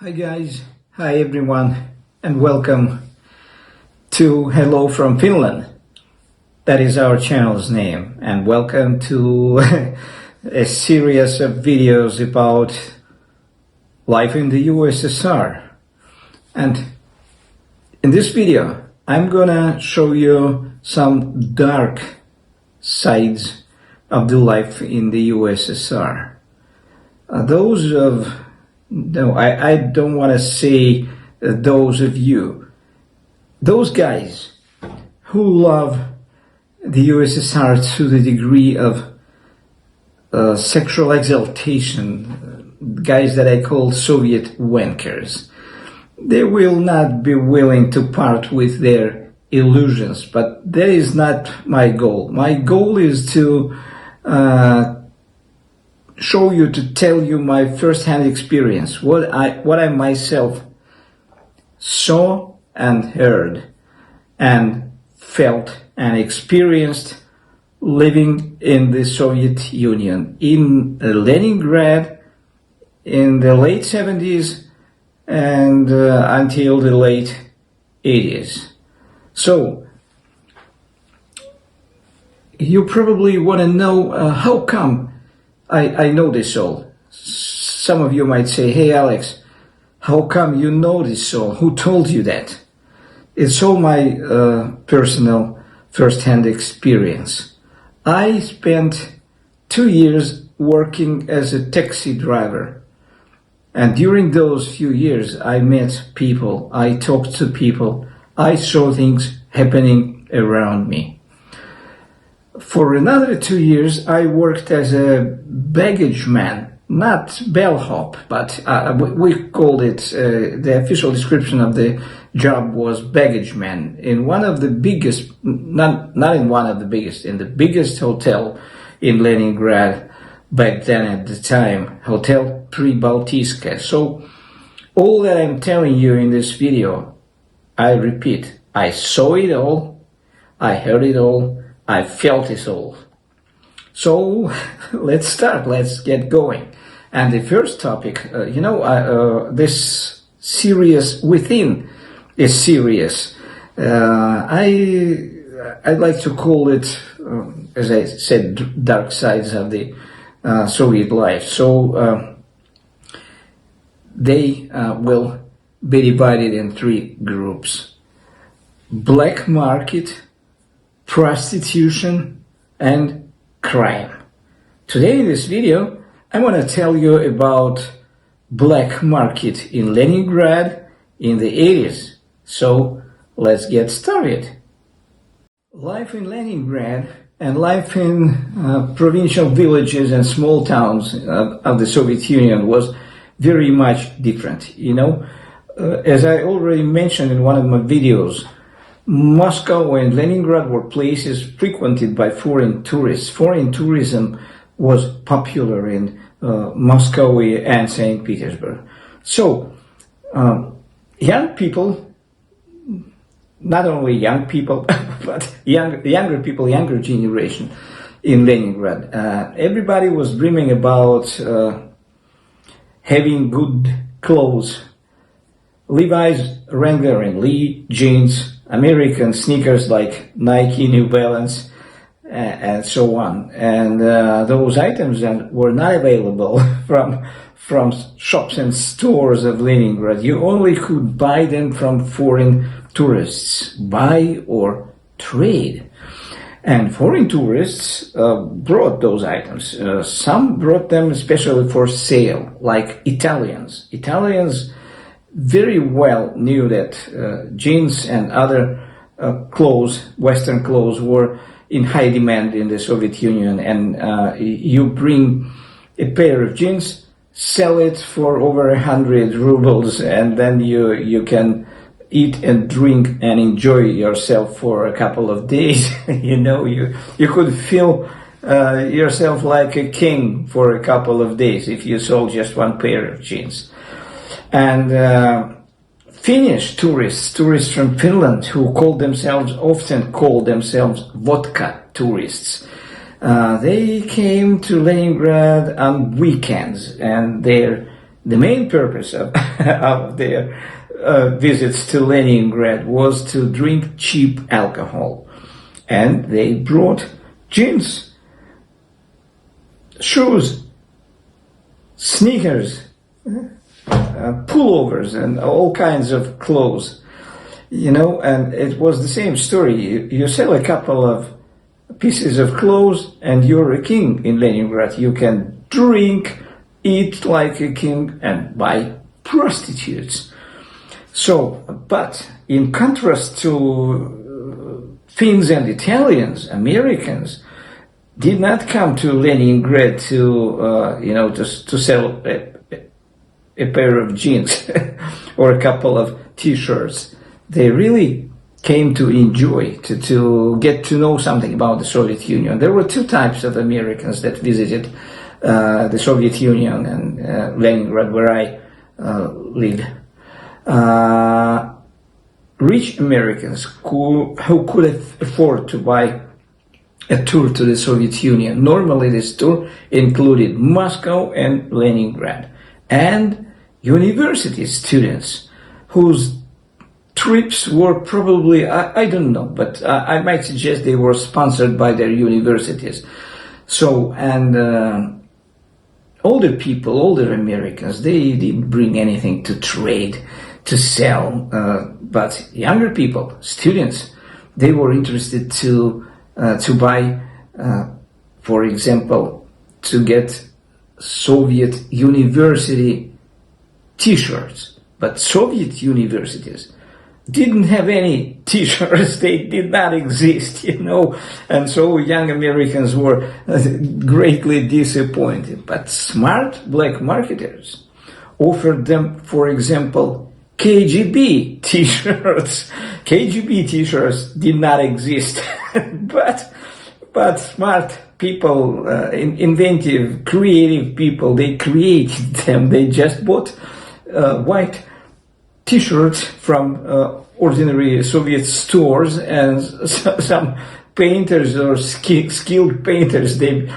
Hi guys, hi everyone, and welcome to Hello from Finland. That is our channel's name, and welcome to a series of videos about life in the USSR. And in this video, I'm gonna show you some dark sides of the life in the USSR. I don't want to say those of you, those guys who love the USSR to the degree of sexual exaltation, guys that I call Soviet wankers. They will not be willing to part with their illusions, but that is not my goal. My goal is to show you, to tell you my first-hand experience, what I myself saw and heard and felt and experienced living in the Soviet Union, in Leningrad in the late 70s and until the late 80s. So, you probably want to know how come I know this all. Some of you might say, hey Alex, how come you know this all? Who told you that? It's all my personal first-hand experience. I spent 2 years working as a taxi driver. And during those few years, I met people, I talked to people, I saw things happening around me. For another 2 years, I worked as a baggage man, not bellhop, but we called it, the official description of the job was baggage man in one of the biggest, not in one of the biggest, in the biggest hotel in Leningrad back then at the time, Hotel Pribaltiska. So all that I'm telling you in this video, I repeat, I saw it all, I heard it all, I felt it all. So let's start, let's get going. And the first topic, this series within a series, I'd like to call it, as I said, dark sides of the Soviet life. So they will be divided in 3 groups: black market, prostitution, and crime. Today in this video, I want to tell you about black market in Leningrad in the 80s. So let's get started. Life in Leningrad and life in provincial villages and small towns of the Soviet Union was very much different. As I already mentioned in one of my videos, Moscow and Leningrad were places frequented by foreign tourists. Foreign tourism was popular in Moscow and St. Petersburg. So, young people, not only young people, but younger people, younger generation in Leningrad, everybody was dreaming about having good clothes, Levi's, Wrangler and Lee jeans, American sneakers like Nike, New Balance, and so on. And those items then were not available from shops and stores of Leningrad. You only could buy them from foreign tourists, buy or trade. And foreign tourists brought those items. Some brought them especially for sale, like Italians. Italians very well knew that jeans and other clothes, Western clothes, were in high demand in the Soviet Union, and you bring a pair of jeans, sell it for over 100 rubles, and then you can eat and drink and enjoy yourself for a couple of days. You could feel yourself like a king for a couple of days if you sold just one pair of jeans. And Finnish tourists from Finland, who often called themselves vodka tourists, they came to Leningrad on weekends, and their The main purpose of, of their visits to Leningrad was to drink cheap alcohol. And they brought jeans, shoes, sneakers, pullovers, and all kinds of clothes. You know, and it was the same story. You sell a couple of pieces of clothes and you're a king in Leningrad. You can drink, eat like a king, and buy prostitutes. So, but in contrast to Finns and Italians, Americans did not come to Leningrad to, to sell a pair of jeans or a couple of t-shirts. They really came to enjoy, to get to know something about the Soviet Union. There were two types of Americans that visited the Soviet Union and Leningrad, where I lived. Rich Americans who could afford to buy a tour to the Soviet Union. Normally this tour included Moscow and Leningrad, and university students whose trips were probably, I don't know, but I might suggest they were sponsored by their universities. So, and older people, older Americans, they didn't bring anything to trade, to sell, but younger people, students, they were interested to buy, for example, to get Soviet university t-shirts. But Soviet universities didn't have any t-shirts, they did not exist, you know, and so young Americans were greatly disappointed. But smart black marketers offered them, for example, KGB t-shirts. KGB t-shirts did not exist, but smart people, inventive, creative people, they created them. They just bought white t-shirts from ordinary Soviet stores, and some painters or skilled painters, they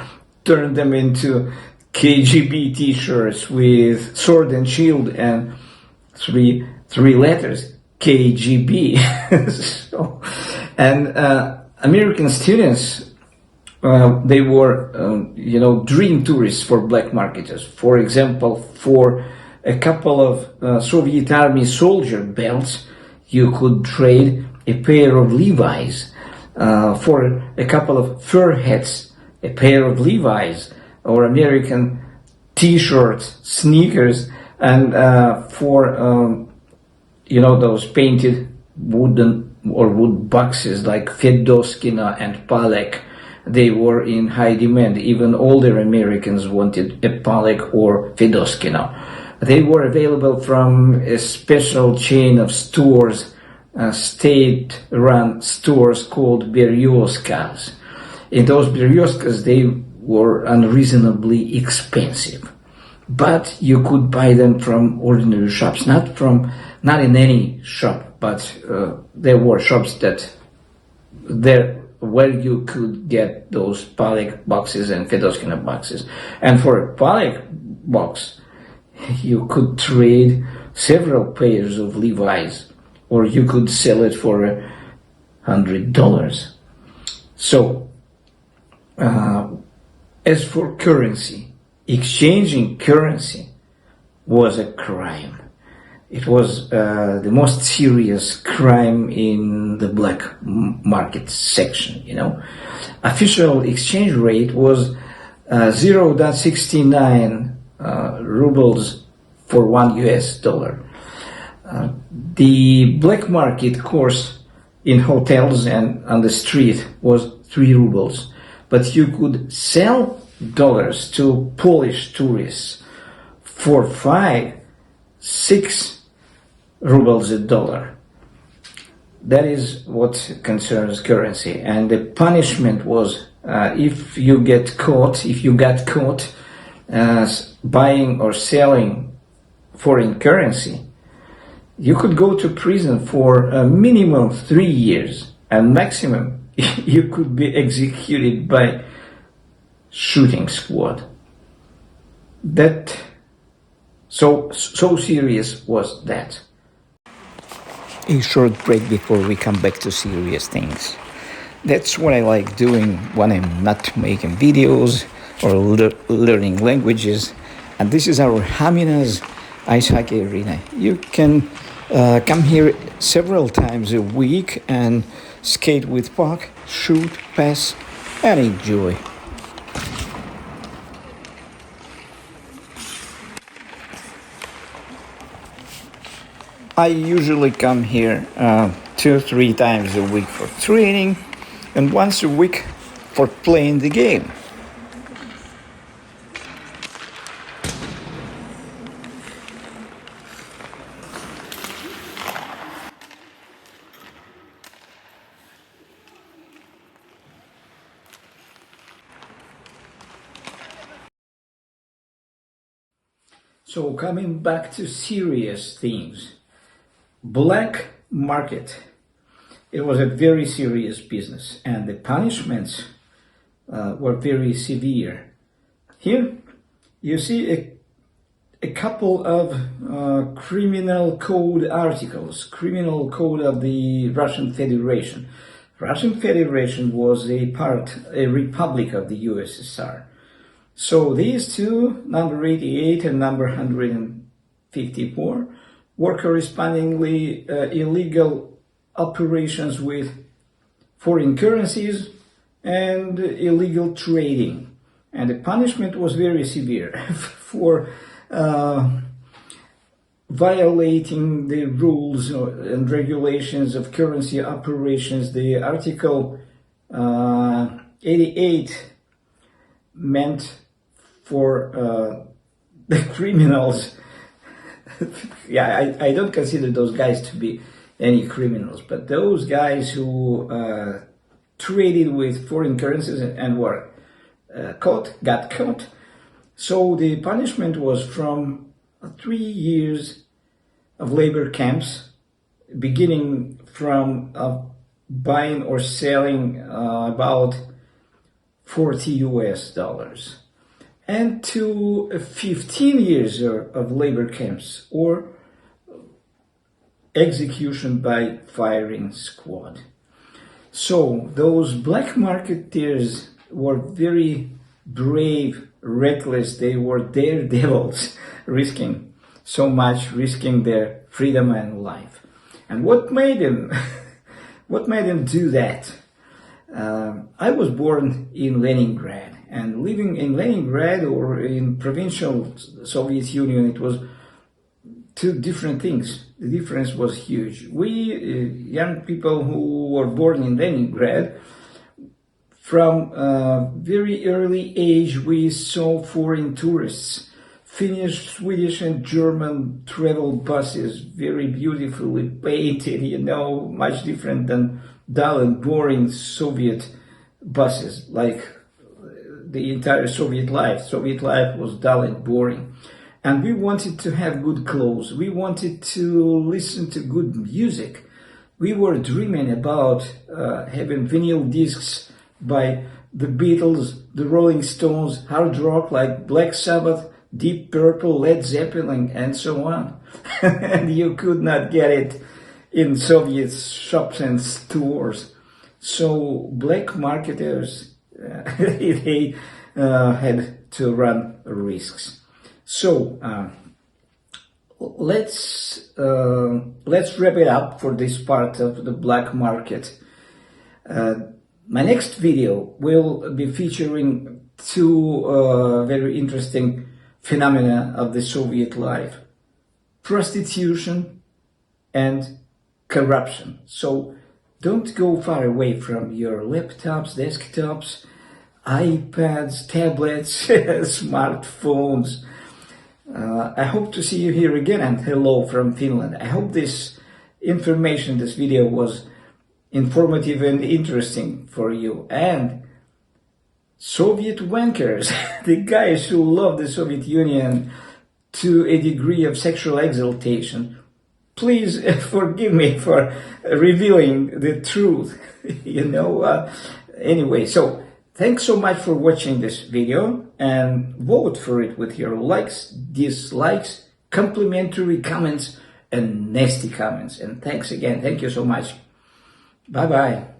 turned them into KGB t-shirts with sword and shield and three letters, KGB. So, and American students, they were, dream tourists for black marketers. For example, for a couple of Soviet army soldier belts, you could trade a pair of Levi's. For a couple of fur hats, a pair of Levi's, or American t-shirts, sneakers, and for those painted wooden or wood boxes like Fedoskina and Palek, they were in high demand. Even older Americans wanted a Palek or Fedoskina. They were available from a special chain of stores, state-run stores called Beryoskas. In those Beryoskas, they were unreasonably expensive, but you could buy them from ordinary shops, not in any shop, but there were shops where you could get those Palek boxes and Fedoskina boxes. And for a Palek box, you could trade several pairs of Levi's, or you could sell it for $100. So, as for currency, exchanging currency was a crime. It was the most serious crime in the black market section, Official exchange rate was 0.69 rubles for $1. The black market course in hotels and on the street was 3 rubles, but you could sell dollars to Polish tourists for 5-6 rubles a dollar. That is what concerns currency. And the punishment was if you got caught buying or selling foreign currency, you could go to prison for a minimum 3 years, and maximum you could be executed by shooting squad. That So serious was that. A short break before we come back to serious things. That's what I like doing when I'm not making videos or learning languages. And this is our Hamina's ice hockey arena. You can come here several times a week and skate with puck, shoot, pass, and enjoy. I usually come here 2 or 3 times a week for training and once a week for playing the game. So coming back to serious themes, black market. It was a very serious business and the punishments were very severe. Here you see a couple of criminal code articles, criminal code of the Russian Federation. Russian Federation was a republic of the USSR. So these two, number 88 and number 154, were correspondingly illegal operations with foreign currencies and illegal trading. And the punishment was very severe for violating the rules and regulations of currency operations. The Article 88 meant for the criminals. Yeah, I don't consider those guys to be any criminals, but those guys who traded with foreign currencies and were got caught. So the punishment was from 3 years of labor camps, beginning from buying or selling about $40 and to 15 years of labor camps or execution by firing squad. So those black marketeers were very brave, reckless. They were daredevils, risking so much, risking their freedom and life. And what made them do that? I was born in Leningrad, and living in Leningrad or in provincial Soviet Union, it was two different things. The difference was huge. We young people who were born in Leningrad, from a very early age, we saw foreign tourists, Finnish, Swedish, and German travel buses, very beautifully painted, much different than dull and boring Soviet buses, like the entire Soviet life. Soviet life was dull and boring. And we wanted to have good clothes. We wanted to listen to good music. We were dreaming about having vinyl discs by the Beatles, the Rolling Stones, hard rock like Black Sabbath, Deep Purple, Led Zeppelin, and so on. And you could not get it in Soviet shops and stores. So black marketers, they had to run risks. So let's wrap it up for this part of the black market. My next video will be featuring two very interesting phenomena of the Soviet life: prostitution and corruption. So don't go far away from your laptops, desktops, iPads, tablets, smartphones. I hope to see you here again, and hello from Finland. I hope this information, this video was informative and interesting for you. And Soviet wankers, the guys who love the Soviet Union to a degree of sexual exaltation, please forgive me for revealing the truth, Anyway, so thanks so much for watching this video, and vote for it with your likes, dislikes, complimentary comments and nasty comments. And thanks again. Thank you so much. Bye-bye.